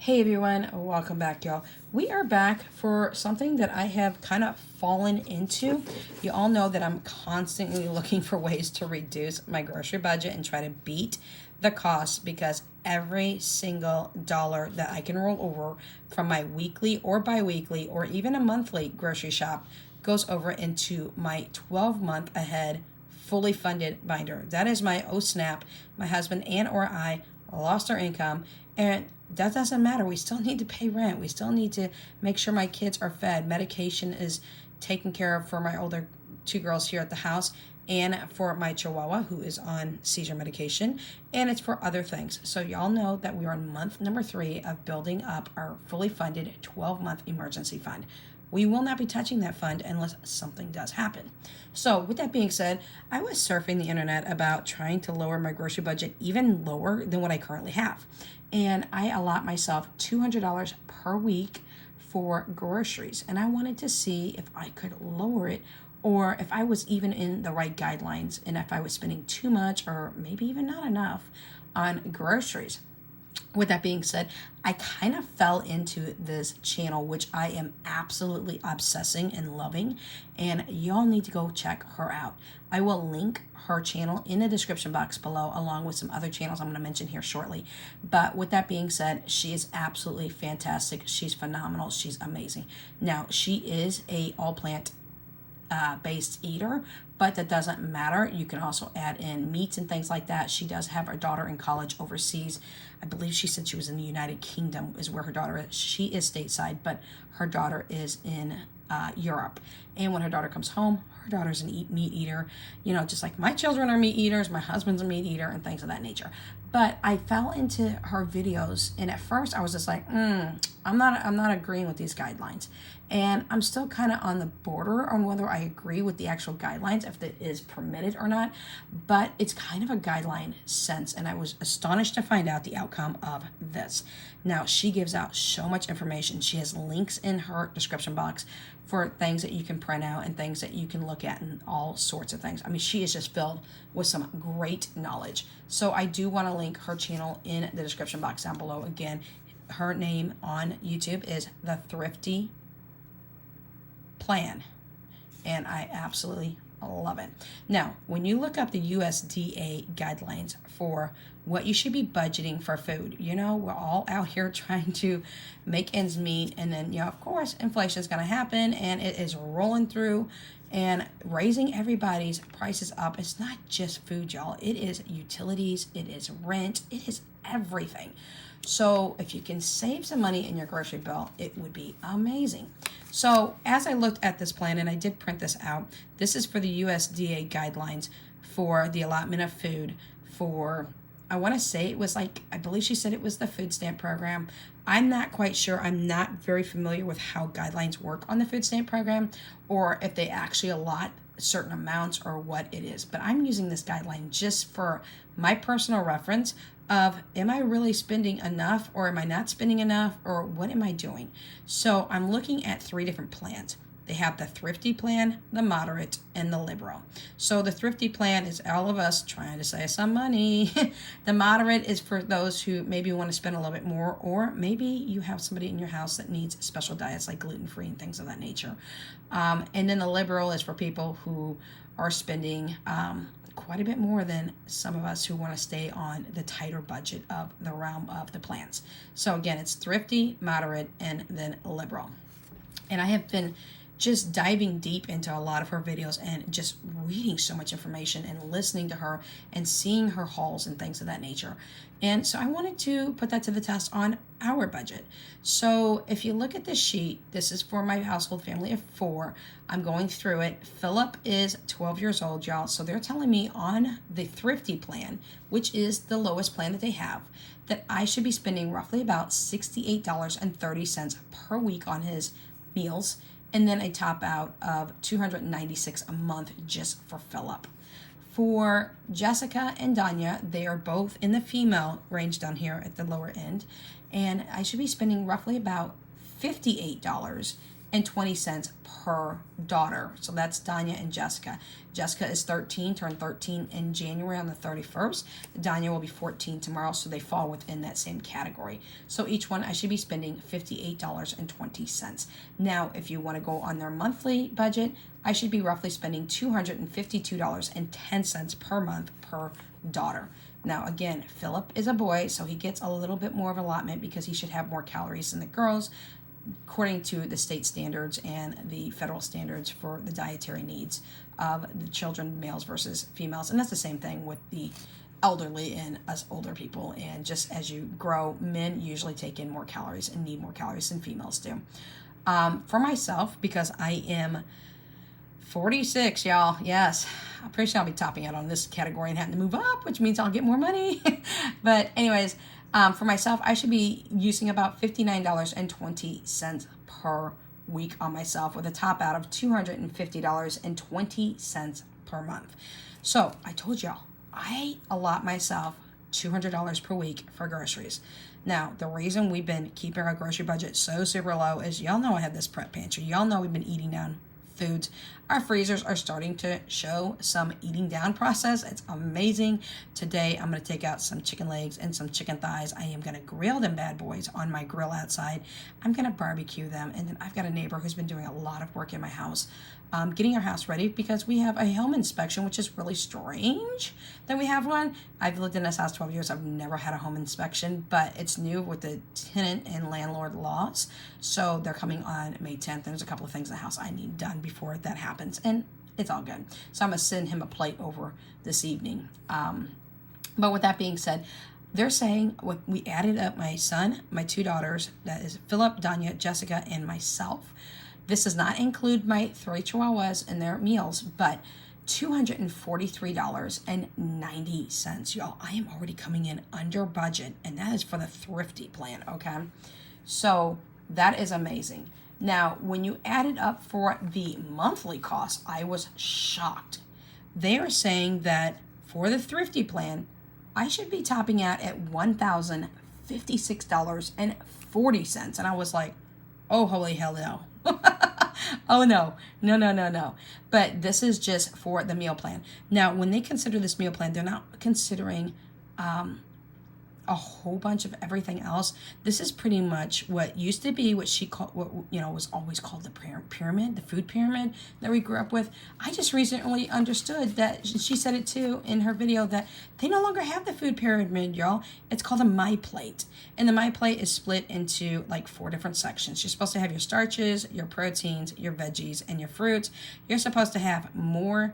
Hey everyone, welcome back, y'all. We are back for something that I have kind of fallen into. You all know that I'm constantly looking for ways to reduce my grocery budget and try to beat the cost, because every single dollar that I can roll over from my weekly or bi-weekly or even a monthly grocery shop goes over into my 12-month ahead fully funded binder. That is my oh snap, my husband and or I lost our income, and that doesn't matter. We still need to pay rent. We still need to make sure my kids are fed. Medication is taken care of for my older two girls here at the house, and for my chihuahua who is on seizure medication, and it's for other things. So y'all know that we are on month number 3 of building up our fully funded 12-month emergency fund. We will not be touching that fund unless something does happen. So with that being said, I was surfing the internet about trying to lower my grocery budget even lower than what I currently have. And I allot myself $200 per week for groceries. And I wanted to see if I could lower it, or if I was even in the right guidelines, and if I was spending too much or maybe even not enough on groceries. With that being said, I kind of fell into this channel, which I am absolutely obsessing and loving, and y'all need to go check her out. I will link her channel in the description box below, along with some other channels I'm going to mention here shortly. But with that being said, she is absolutely fantastic. She's phenomenal. She's amazing. Now, she is a all plant based eater, but that doesn't matter. You can also add in meats and things like that. She does have her daughter in college overseas. I believe she said she was in the United Kingdom is where her daughter is. She is stateside, but her daughter is in Europe. And when her daughter comes home, her daughter's a meat eater, just like my children are meat eaters, my husband's a meat eater, and things of that nature. But I fell into her videos, and at first I was just like, I'm not agreeing with these guidelines. And I'm still kind of on the border on whether I agree with the actual guidelines, if it is permitted or not. But it's kind of a guideline sense, and I was astonished to find out the outcome of this. Now, she gives out so much information. She has links in her description box for things that you can print out and things that you can look at and all sorts of things. I mean, she is just filled with some great knowledge. So I do want to link her channel in the description box down below. Again, her name on YouTube is The Thrifty Plan, and I absolutely love it. Now, when you look up the USDA guidelines for what you should be budgeting for food, we're all out here trying to make ends meet, and then, of course, inflation is going to happen, and it is rolling through and raising everybody's prices up. It's not just food, y'all. It is utilities, it is rent, it is everything. So if you can save some money in your grocery bill, it would be amazing. So as I looked at this plan, and I did print this out, this is for the USDA guidelines for the allotment of food for, I want to say it was I believe she said it was the food stamp program. I'm not quite sure. I'm not very familiar with how guidelines work on the food stamp program, or if they actually allot certain amounts or what it is. But I'm using this guideline just for my personal reference of, am I really spending enough, or am I not spending enough, or what am I doing? So I'm looking at 3 different plans. They have the Thrifty plan, the Moderate, and the Liberal. So the Thrifty plan is all of us trying to save some money. The Moderate is for those who maybe want to spend a little bit more, or maybe you have somebody in your house that needs special diets like gluten-free and things of that nature. And then the Liberal is for people who are spending quite a bit more than some of us who want to stay on the tighter budget of the realm of the plans. So again, it's Thrifty, Moderate, and then Liberal. And I have been just diving deep into a lot of her videos and just reading so much information and listening to her and seeing her hauls and things of that nature. And so I wanted to put that to the test on our budget. So if you look at this sheet, this is for my household family of 4. I'm going through it. Philip is 12 years old, y'all. So they're telling me on the Thrifty plan, which is the lowest plan that they have, that I should be spending roughly about $68.30 per week on his meals, and then a top out of $296 a month just for Philip. For Jessica and Danya, they are both in the female range down here at the lower end, and I should be spending roughly about $58 per daughter. So that's Danya and Jessica. Jessica is 13, turned 13 in January on the 31st. Danya will be 14 tomorrow, so they fall within that same category. So each one I should be spending $58.20. Now, if you want to go on their monthly budget, I should be roughly spending $252.10 per month per daughter. Now, again, Philip is a boy, so he gets a little bit more of allotment because he should have more calories than the girls, according to the state standards and the federal standards for the dietary needs of the children, males versus females. And that's the same thing with the elderly and us older people. And just as you grow, men usually take in more calories and need more calories than females do. For myself, because I am 46, y'all. Yes, I'm pretty sure I'll be topping out on this category and having to move up, which means I'll get more money. But anyways, for myself, I should be using about $59.20 per week on myself, with a top out of $250.20 per month. So I told y'all, I allot myself $200 per week for groceries. Now, the reason we've been keeping our grocery budget so super low is y'all know I have this prep pantry. Y'all know we've been eating down foods. Our freezers are starting to show some eating down process. It's amazing. Today, I'm going to take out some chicken legs and some chicken thighs. I am going to grill them bad boys on my grill outside. I'm going to barbecue them. And then I've got a neighbor who's been doing a lot of work in my house, getting our house ready because we have a home inspection, which is really strange that we have one. I've lived in this house 12 years. I've never had a home inspection, but it's new with the tenant and landlord laws. So they're coming on May 10th. There's a couple of things in the house I need done before that happens, and it's all good. So I'm going to send him a plate over this evening. But with that being said, they're saying we added up my son, my two daughters, that is Philip, Danya, Jessica, and myself. This does not include my 3 chihuahuas and their meals, but $243.90, y'all. I am already coming in under budget, and that is for the Thrifty plan, okay? So that is amazing. Now, when you add it up for the monthly cost, I was shocked. They are saying that for the Thrifty plan, I should be topping out at $1,056.40. And I was like, oh, holy hell no. Oh, no. But this is just for the meal plan. Now, when they consider this meal plan, they're not considering a whole bunch of everything else. This is pretty much what used to be what she called, was always called the pyramid, the food pyramid that we grew up with. I just recently understood that, she said it too in her video, that they no longer have the food pyramid, y'all. It's called a My Plate. And the My Plate is split into like 4 different sections. You're supposed to have your starches, your proteins, your veggies, and your fruits. You're supposed to have more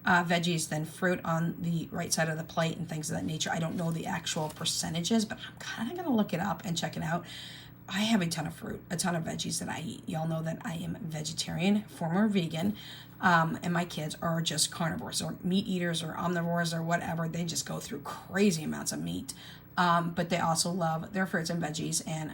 veggies than fruit on the right side of the plate and things of that nature. I don't know the actual percentages, but I'm kind of going to look it up and check it out. I have a ton of fruit, a ton of veggies that I eat. Y'all know that I am vegetarian, former vegan, and my kids are just carnivores or meat eaters or omnivores or whatever. They just go through crazy amounts of meat, but they also love their fruits and veggies. And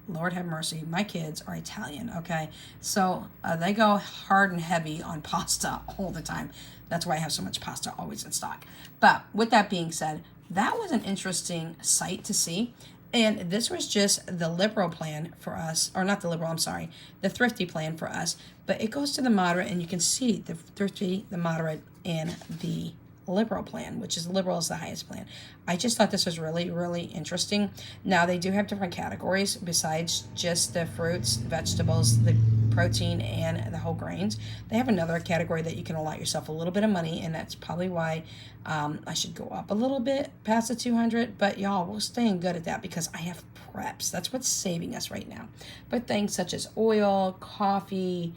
Lord have mercy, my kids are Italian, okay? So they go hard and heavy on pasta all the time. That's why I have so much pasta always in stock. But with that being said, that was an interesting sight to see. And this was just the liberal plan for us, or not the liberal, I'm sorry, the Thrifty plan for us. But it goes to the moderate, and you can see the Thrifty, the moderate, and the liberal plan, which is liberal is the highest plan. I just thought this was really, really interesting. Now, they do have different categories besides just the fruits, vegetables, the protein, and the whole grains. They have another category that you can allot yourself a little bit of money, and that's probably why I should go up a little bit past the 200, but y'all, we're staying good at that because I have preps. That's what's saving us right now. But things such as oil, coffee,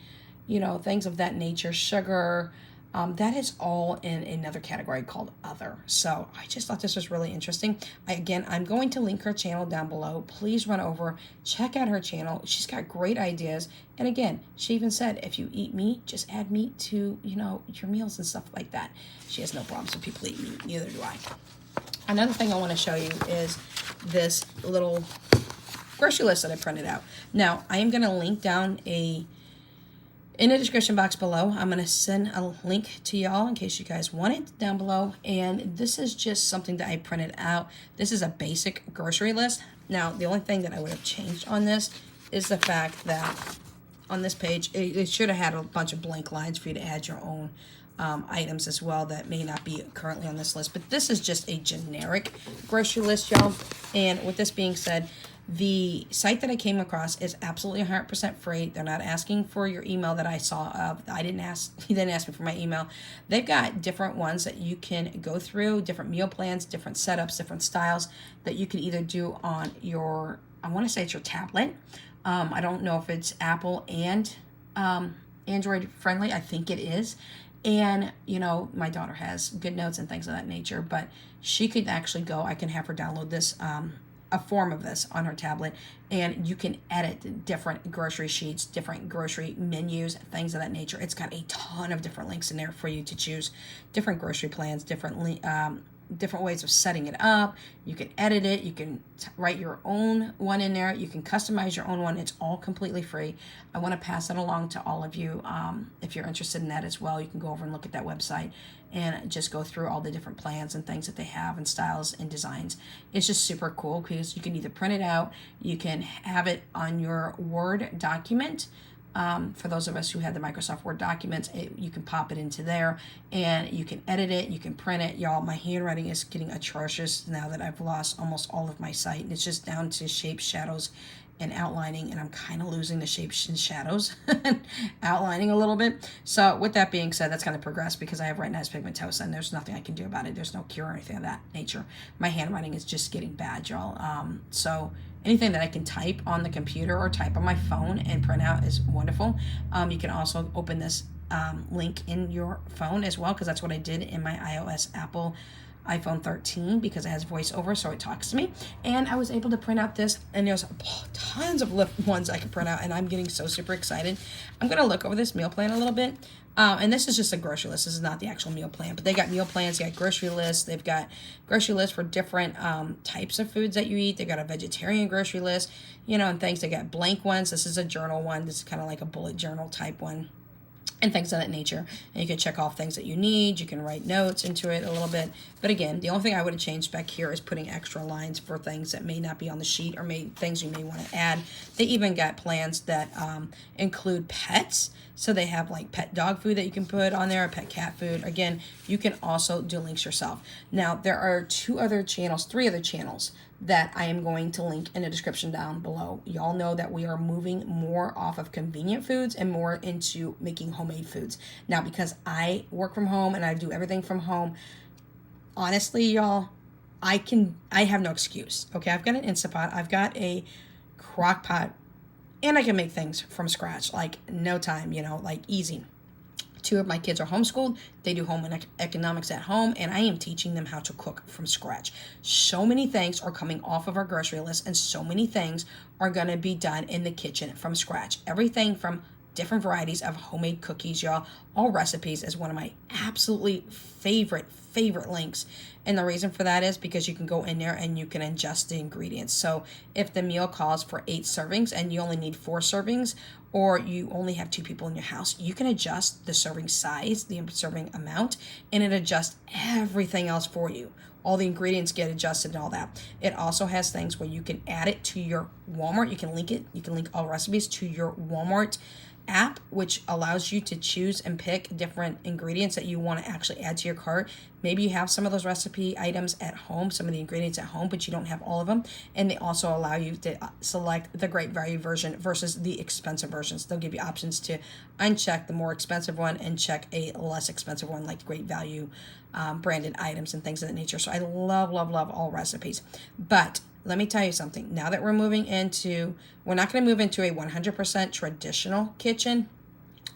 things of that nature, sugar, that is all in another category called other. So I just thought this was really interesting. I'm going to link her channel down below. Please run over, check out her channel. She's got great ideas. And again, she even said, if you eat meat, just add meat to, your meals and stuff like that. She has no problems with people eating meat. Neither do I. Another thing I want to show you is this little grocery list that I printed out. Now, I am going to link down in the description box below. I'm going to send a link to y'all in case you guys want it down below. And this is just something that I printed out. This is a basic grocery list. Now, the only thing that I would have changed on this is the fact that on this page, it should have had a bunch of blank lines for you to add your own items as well that may not be currently on this list. But this is just a generic grocery list, y'all. And with this being said, the site that I came across is absolutely 100% free. They're not asking for your email that I saw of. He didn't ask me for my email. They've got different ones that you can go through, different meal plans, different setups, different styles that you can either do on your, I want to say it's your tablet. I don't know if it's Apple and Android friendly. I think it is. And, you know, my daughter has good notes and things of that nature, but she could actually go, I can have her download this, a form of this on her tablet, and you can edit different grocery sheets, different grocery menus, things of that nature. It's got a ton of different links in there for you to choose different grocery plans, different ways of setting it up. You can edit it. You can write your own one in there. You can customize your own one. It's all completely free. I want to pass that along to all of you. If you're interested in that as well, you can go over and look at that website and just go through all the different plans and things that they have and styles and designs. It's just super cool because you can either print it out, you can have it on your Word document. For those of us who have the Microsoft Word documents, you can pop it into there and you can edit it, you can print it. Y'all, my handwriting is getting atrocious now that I've lost almost all of my sight, and it's just down to shapes, shadows, and outlining, and I'm kind of losing the shapes and shadows outlining a little bit. So with that being said, that's going to progress because I have retinitis pigmentosa and there's nothing I can do about it. There's no cure or anything of that nature. My handwriting is just getting bad, y'all. So anything that I can type on the computer or type on my phone and print out is wonderful. You can also open this link in your phone as well, because that's what I did in my Apple iPhone 13, because it has voiceover, so it talks to me. And I was able to print out this, and there's tons of ones I could print out, and I'm getting so super excited. I'm going to look over this meal plan a little bit. And this is just a grocery list. This is not the actual meal plan, but they got meal plans. They got grocery lists. They've got grocery lists for different types of foods that you eat. They got a vegetarian grocery list, you know, and things. They got blank ones. This is a journal one. This is kind of like a bullet journal type one, and things of that nature. And you can check off things that you need. You can write notes into it a little bit. But again, the only thing I would have changed back here is putting extra lines for things that may not be on the sheet, or things you may want to add. They even got plans that include pets. So they have like pet dog food that you can put on there, or pet cat food. Again, you can also do links yourself. Now, there are three other channels that I am going to link in the description down below. Y'all know that we are moving more off of convenient foods and more into making homemade foods. Now, because I work from home and I do everything from home, honestly, y'all, I have no excuse. Okay, I've got an Instant Pot, I've got a crock pot, and I can make things from scratch, like no time, you know, like easy. 2 of my kids are homeschooled. They do home economics at home, and I am teaching them how to cook from scratch. So many things are coming off of our grocery list, and so many things are going to be done in the kitchen from scratch. Everything from different varieties of homemade cookies, y'all. All recipes is one of my absolutely favorite links. And the reason for that is because you can go in there and you can adjust the ingredients. So if the meal calls for 8 servings and you only need 4 servings, or you only have 2 people in your house, you can adjust the serving size, the serving amount, and it adjusts everything else for you. All the ingredients get adjusted and all that. It also has things where you can add it to your Walmart. You can link it. You can link all recipes to your Walmart app, which allows you to choose and pick different ingredients that you want to actually add to your cart. Maybe you have some of those recipe items at home, some of the ingredients at home, but you don't have all of them. And they also allow you to select the great value version versus the expensive versions. They'll give you options to uncheck the more expensive one and check a less expensive one, like great value branded items and things of that nature. So I love all recipes. But let me tell you something. Now that we're not going to move into a 100% traditional kitchen,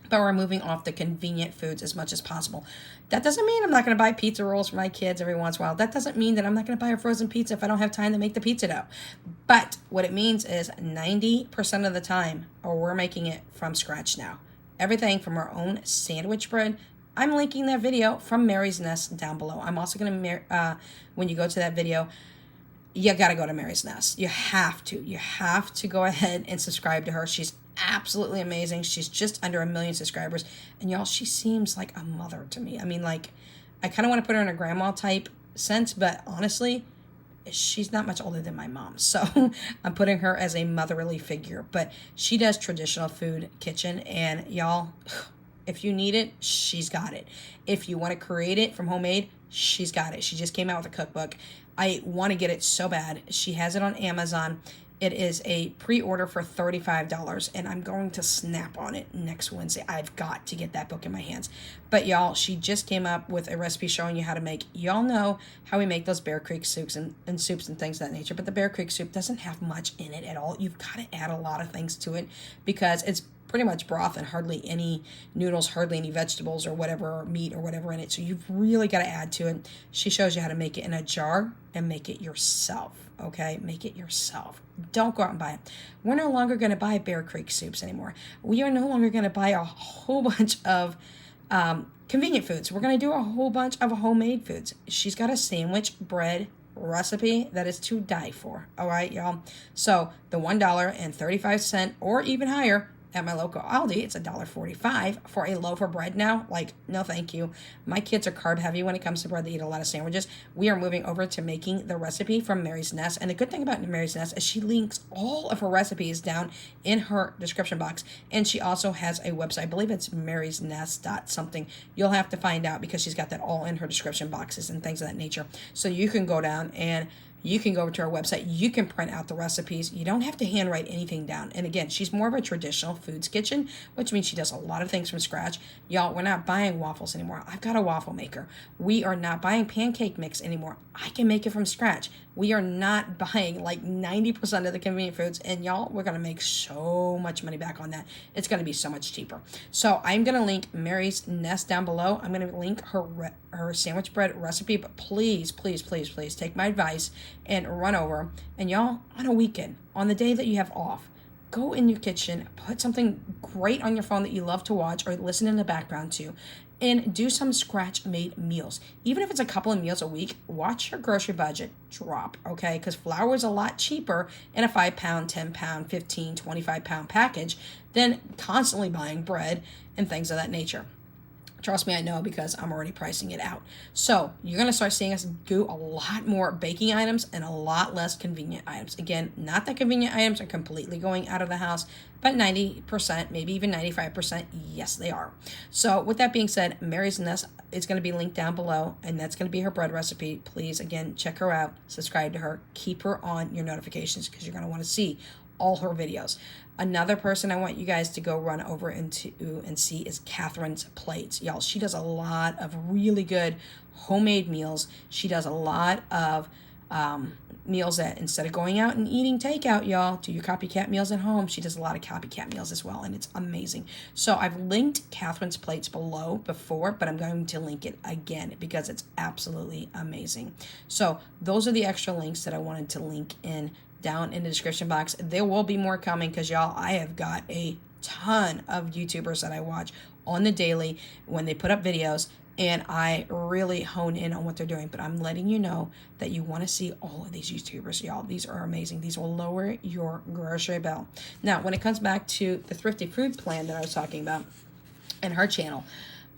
but we're moving off the convenient foods as much as possible. That doesn't mean I'm not going to buy pizza rolls for my kids every once in a while. That doesn't mean that I'm not going to buy a frozen pizza if I don't have time to make the pizza dough. But what it means is 90% of the time, we're making it from scratch now. Everything from our own sandwich bread. I'm linking that video from Mary's Nest down below. I'm also going to, when you go to that video, you got to go to Mary's Nest. You have to go ahead and subscribe to her. She's absolutely amazing. She's just under 1 million subscribers. And y'all, she seems like a mother to me. I mean, like, I kind of want to put her in a grandma type sense, but honestly, she's not much older than my mom, so I'm putting her as a motherly figure. But she does traditional food kitchen, and y'all, if you need it, she's got it. If you want to create it from homemade, she's got it. She just came out with a cookbook. I want to get it so bad. She has it on Amazon. It is a pre-order for $35, and I'm going to snap on it next Wednesday. I've got to get that book in my hands. But y'all, she just came up with a recipe showing you how to make, y'all know how we make those Bear Creek soups and soups and things of that nature, but the Bear Creek soup doesn't have much in it at all. You've got to add a lot of things to it because it's pretty much broth and hardly any noodles, hardly any vegetables or whatever, or meat or whatever in it. So you've really got to add to it. She shows you how to make it in a jar and make it yourself. Okay, make it yourself. Don't go out and buy it. We're no longer going to buy Bear Creek soups anymore. We are no longer going to buy a whole bunch of convenient foods. We're going to do a whole bunch of homemade foods. She's got a sandwich bread recipe that is to die for. All right, y'all. So the $1.35 or even higher at my local Aldi, it's $1.45 for a loaf of bread now. Like, no thank you. My kids are carb heavy when it comes to bread. They eat a lot of sandwiches. We are moving over to making the recipe from Mary's Nest. And the good thing about Mary's Nest is she links all of her recipes down in her description box. And she also has a website. I believe it's Mary's Nest something. You'll have to find out because she's got that all in her description boxes and things of that nature. So you can go down and you can go over to our website. You can print out the recipes. You don't have to handwrite anything down. And again, she's more of a traditional foods kitchen, which means she does a lot of things from scratch. Y'all, we're not buying waffles anymore. I've got a waffle maker. We are not buying pancake mix anymore. I can make it from scratch. We are not buying like 90% of the convenient foods. And y'all, we're going to make so much money back on that. It's going to be so much cheaper. So I'm going to link Mary's Nest down below. I'm going to link her sandwich bread recipe. But please, please, please, please take my advice and run over. And y'all, on a weekend, on the day that you have off, go in your kitchen, put something great on your phone that you love to watch or listen in the background to, and do some scratch-made meals. Even if it's a couple of meals a week, watch your grocery budget drop, okay? Because flour is a lot cheaper in a 5-pound, 10-pound, 15, 25-pound package than constantly buying bread and things of that nature. Trust me, I know because I'm already pricing it out. So you're going to start seeing us do a lot more baking items and a lot less convenient items. Again, not that convenient items are completely going out of the house, but 90%, maybe even 95%, yes, they are. So with that being said, Mary's Nest is going to be linked down below, and that's going to be her bread recipe. Please, again, check her out, subscribe to her, keep her on your notifications because you're going to want to see all her videos. Another person I want you guys to go run over into and see is Catherine's Plates. Y'all, she does a lot of really good homemade meals. She does a lot of meals that instead of going out and eating takeout, y'all, do your copycat meals at home. She does a lot of copycat meals as well, and it's amazing. So I've linked Catherine's Plates below before, but I'm going to link it again because it's absolutely amazing. So those are the extra links that I wanted to link in down in the description box. There will be more coming because y'all, I have got a ton of YouTubers that I watch on the daily when they put up videos, and I really hone in on what they're doing. But I'm letting you know that you want to see all of these YouTubers, y'all. These are amazing. These will lower your grocery bill. Now, when it comes back to the Thrifty food plan that I was talking about and her channel,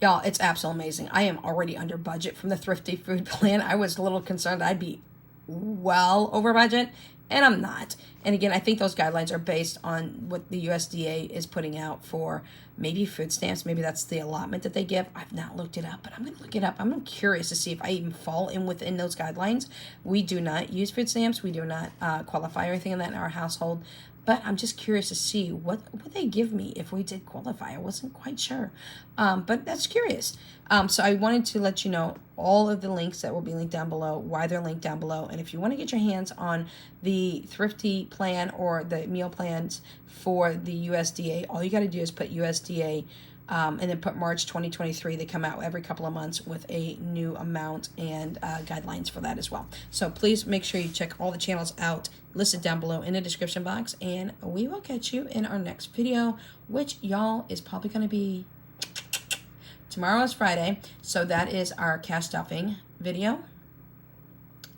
y'all, it's absolutely amazing. I am already under budget from the Thrifty food plan. I was a little concerned I'd be well over budget, and I'm not. And again, I think those guidelines are based on what the USDA is putting out for maybe food stamps. Maybe that's the allotment that they give. I've not looked it up, but I'm going to look it up. I'm curious to see if I even fall in within those guidelines. We do not use food stamps. We do not qualify or anything in that in our household. But I'm just curious to see what would they give me if we did qualify. I wasn't quite sure. But that's curious. So I wanted to let you know all of the links that will be linked down below, why they're linked down below. And if you want to get your hands on the Thrifty plan or the meal plans for the USDA, all you got to do is put USDA and then put March 2023. They come out every couple of months with a new amount and guidelines for that as well. So please make sure you check all the channels out listed down below in the description box, and we will catch you in our next video, which y'all is probably going to be tomorrow is Friday, so that is our cash stuffing video.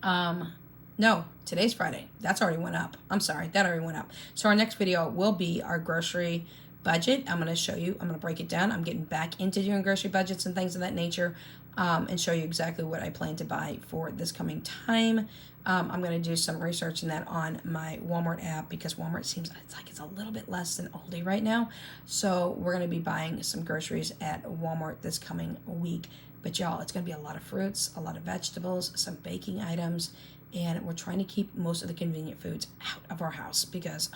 No, today's Friday. That's already went up. I'm sorry, that already went up. So our next video will be our grocery budget. I'm going to show you, I'm going to break it down. I'm getting back into doing grocery budgets and things of that nature, and show you exactly what I plan to buy for this coming time. I'm going to do some research in that on my Walmart app, because Walmart seems like it's a little bit less than Aldi right now. So we're going to be buying some groceries at Walmart this coming week. But y'all, it's going to be a lot of fruits, a lot of vegetables, some baking items, and we're trying to keep most of the convenient foods out of our house, because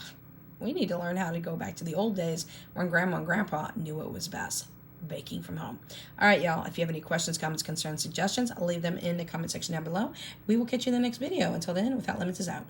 we need to learn how to go back to the old days when Grandma and Grandpa knew what was best. Baking from home. All right, y'all, if you have any questions, comments, concerns, suggestions, I'll leave them in the comment section down below. We will catch you in the next video. Until then, Without Limits is out.